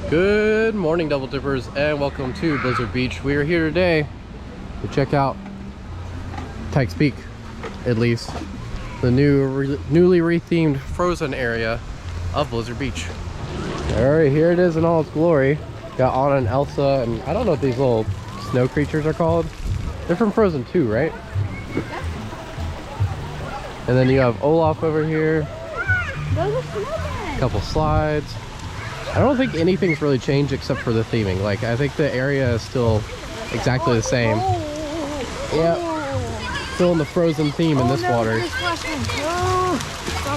Good morning, Double Dippers, and welcome to Blizzard Beach. We are here today to check out Tykes Peak, at least the newly rethemed frozen area of Blizzard Beach. All right, here it is in all its glory. Got Anna and Elsa, and I don't know what these little snow creatures are called. They're from Frozen 2, right? And then you have Olaf over here. A couple slides. I don't think anything's really changed except for the theming. Like, I think the area is still exactly the same. Yep. Still in the Frozen theme in this water. Stop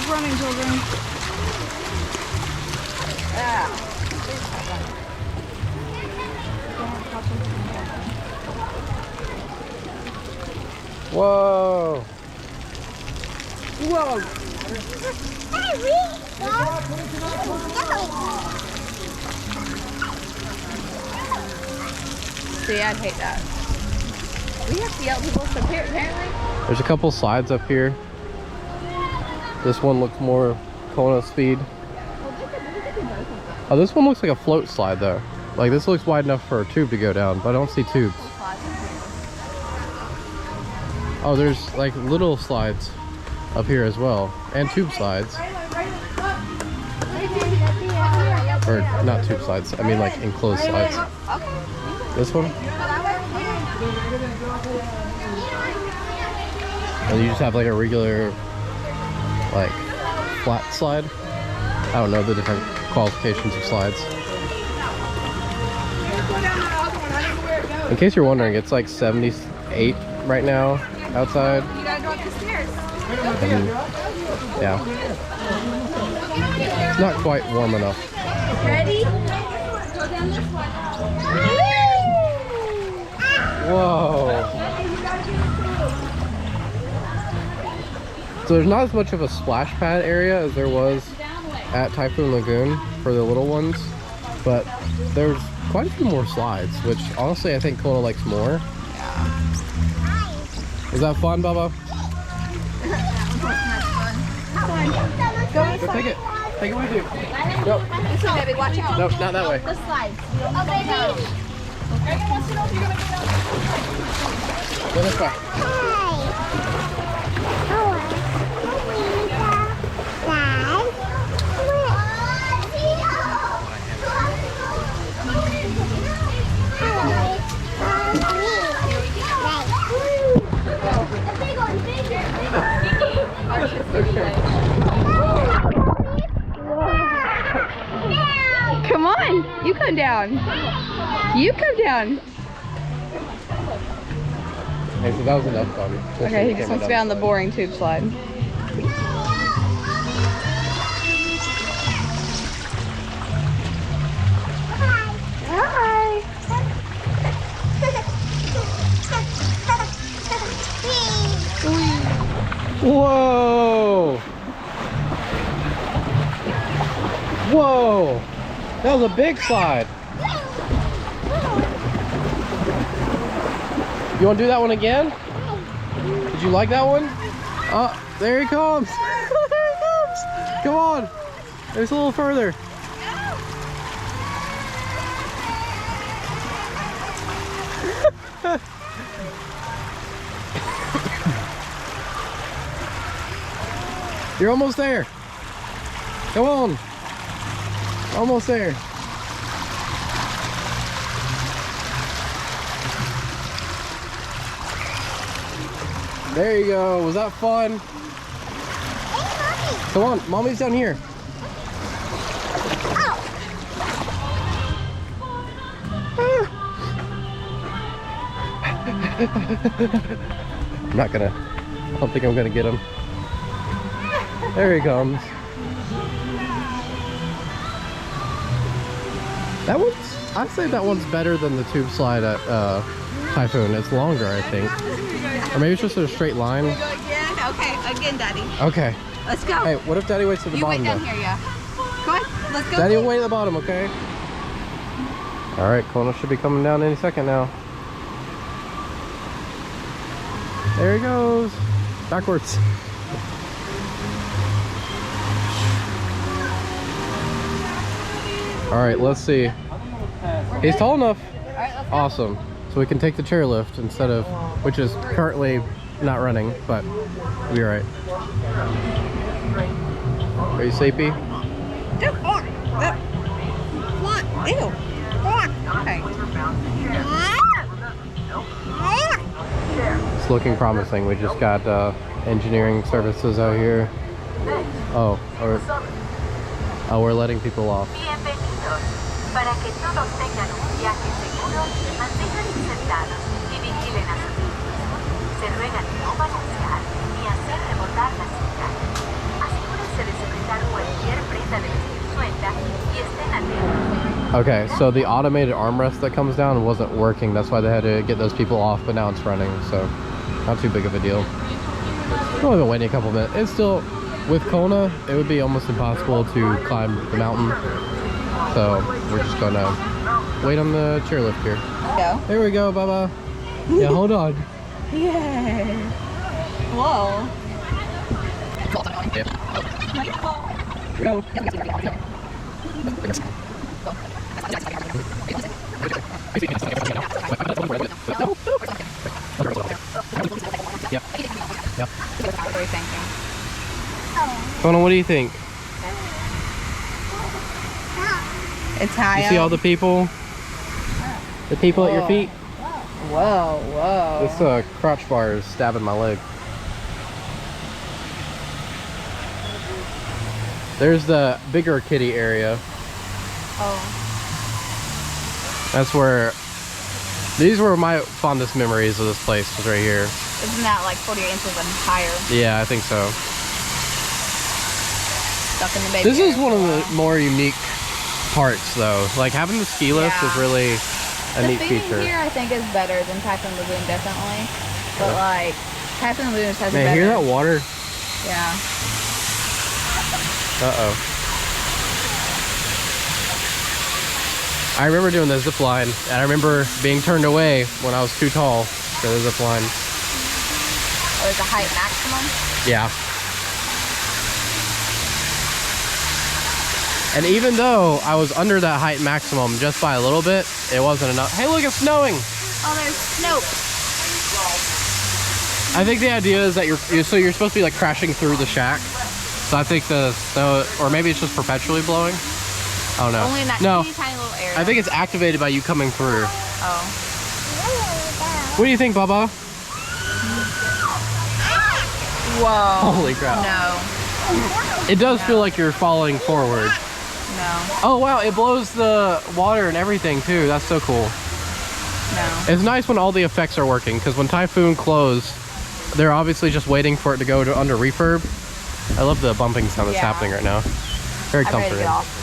running, children. Whoa. Whoa. See, I'd hate that. We have to yell at people up here, apparently. There's a couple slides up here. This one looks more Kona speed. Oh, this one looks like a float slide though. Like, this looks wide enough for a tube to go down, but I don't see tubes. Oh, there's like little slides up here as well, and tube slides. Or not tube slides, I mean like enclosed slides. This one? And you just have like a regular, like, flat slide. I don't know the different qualifications of slides. In case you're wondering, it's like 78 right now outside. You gotta go up the stairs. And, yeah. It's not quite warm enough. Ready? Whoa. So there's not as much of a splash pad area as there was at Typhoon Lagoon for the little ones, but there's quite a few more slides, which honestly I think Kona likes more. Was that fun, Bubba? Go take it. Take it with you. Go. This way, baby. Watch out. No, not that way. The slides. Oh, baby. Go this way. Come on. You come down. You come down. Hey, so that was enough fun. Okay, he just wants to be on the boring tube slide. Hi. Whoa! Whoa! That was a big slide. You want to do that one again? Did you like that one? There he comes. There he comes. Come on. There's a little further. You're almost there. Come on. Almost there. There you go. Was that fun? Hey, come on, Mommy's down here. I'm not gonna. I don't think I'm gonna get him. There he comes. That one's, I'd say that one's better than the tube slide at Typhoon. It's longer, I think. Or maybe it's just a straight line. Can we go again? Okay, again, Daddy. Okay. Let's go. Hey, what if Daddy waits at the bottom? You wait down here, yeah. Come on, let's go. Daddy will wait at the bottom, okay? Alright, Kona should be coming down any second now. There he goes. Backwards. All right, let's see. He's tall enough. All right, let's go. Awesome. So we can take the chairlift instead of, which is currently not running, but we'll be alright. Are you sleepy? Dude, come on. Come on. Ew. Come on. Okay. It's looking promising. We just got engineering services out here. Oh, we're letting people off. Para que todos tengan un viaje seguro, manténganse sentados y vigilen a sus hijos. Se ruega no balancear ni hacer rebotar la cinta. Asegúrense de sujetar cualquier prenda de vestir suelta y estén atentos. Okay, so the automated armrest that comes down wasn't working. That's why they had to get those people off, but now it's running, so not too big of a deal. We've only been waiting a couple minutes. It's still, with Kona, it would be almost impossible to climb the mountain. So we're just gonna wait on the chairlift here. Go. Here we go, Baba. Yeah, hold on. Yay. Whoa. Yep. Yep. What are you thinking? Kona, what do you think? It's high You see all the people? The people at your Whoa. feet? Whoa, whoa. This crotch bar is stabbing my leg. There's the bigger kiddie area. Oh. That's where, these were my fondest memories of this place, was right here. Isn't that like 48 inches and higher? Yeah, I think so. Stuck in the baby. This is one of the more unique parts though. Like having the ski lift is really a neat The feeding feature. here I think is better than Typhoon Lagoon, definitely. But like, Typhoon Lagoon just has a Man, better... hear that water? Yeah. Uh-oh. I remember doing the zip line, and I remember being turned away when I was too tall for the zip line. Oh, there's a height maximum? Yeah. And even though I was under that height maximum just by a little bit, it wasn't enough. Hey, look, it's snowing! Oh, there's Snoke. I think the idea is that you're supposed to be like crashing through the shack. So I think the snow, or maybe it's just perpetually blowing. I don't know. Only in that No, teeny tiny little area. I think it's activated by you coming through. Oh. What do you think, Baba? Whoa. Holy crap. No. It does feel like you're falling forward. No. Oh wow, it blows the water and everything too. That's so cool. No. It's nice when all the effects are working, because when Typhoon closed, they're obviously just waiting for it to go to under refurb. I love the bumping sound that's Yeah. happening right now. Very I'm ready to comforting. get off of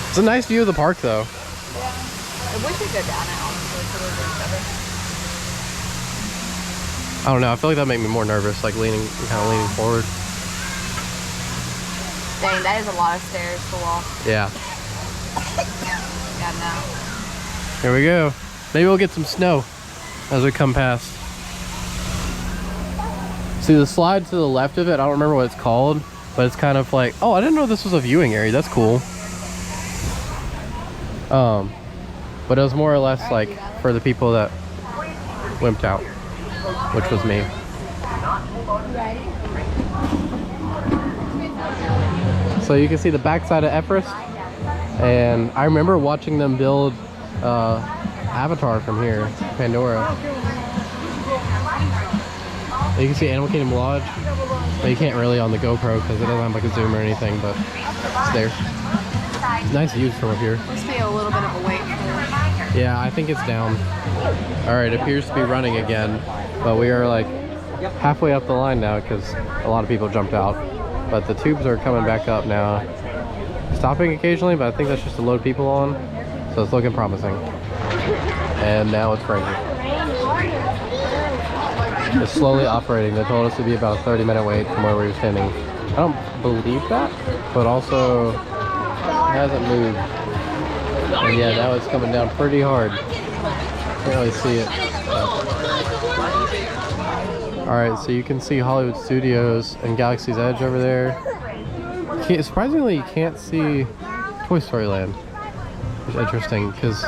It's a nice view of the park though. it. I wish we could go down it, honestly, so we're doing better. I don't know, I feel like that made me more nervous, like kind of leaning forward. Dang, that is a lot of stairs to walk. Yeah. Yeah, no. Here we go. Maybe we'll get some snow as we come past. See the slide to the left of it, I don't remember what it's called, but it's kind of like, oh, I didn't know this was a viewing area. That's cool. But it was more or less like for the people that wimped out, which was me. So you can see the backside of Everest, and I remember watching them build Avatar from here, Pandora. You can see Animal Kingdom Lodge, but you can't really on the GoPro because it doesn't have like a zoom or anything, but it's there. Nice views from up here. Must be a little bit of a wait for... Yeah, I think it's down. All right, it appears to be running again, but we are like halfway up the line now because a lot of people jumped out. But the tubes are coming back up now. Stopping occasionally, but I think that's just to load people on. So it's looking promising. And now it's raining. It's slowly operating. They told us to be about a 30-minute wait from where we were standing. I don't believe that, but also it hasn't moved. And yeah, now it's coming down pretty hard. Can't really see it. Alright, so you can see Hollywood Studios and Galaxy's Edge over there. Surprisingly, you can't see Toy Story Land. It's interesting because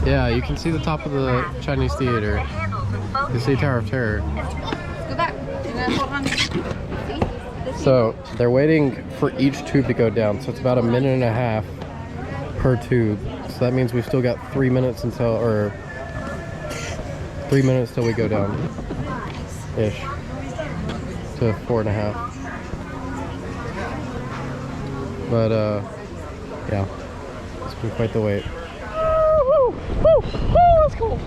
yeah, you can see the top of the Chinese Theater. You can see Tower of Terror. Go back. Hold on. So they're waiting for each tube to go down. So it's about 1.5 minutes per tube. So that means we've still got 3 minutes until, or 3 minutes till we go down. Ish. To 4.5. But yeah, it's been quite the wait. Let's go.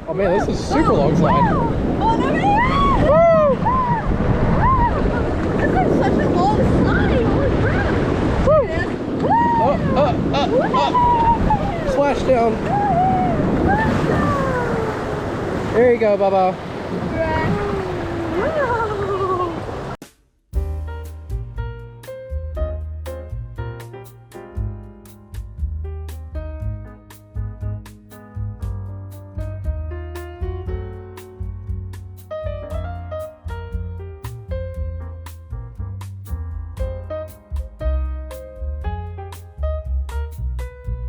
Oh man, this is a super long slide. Oh no! This is such a long slide. Holy crap! Splash down. There you go, Bubba.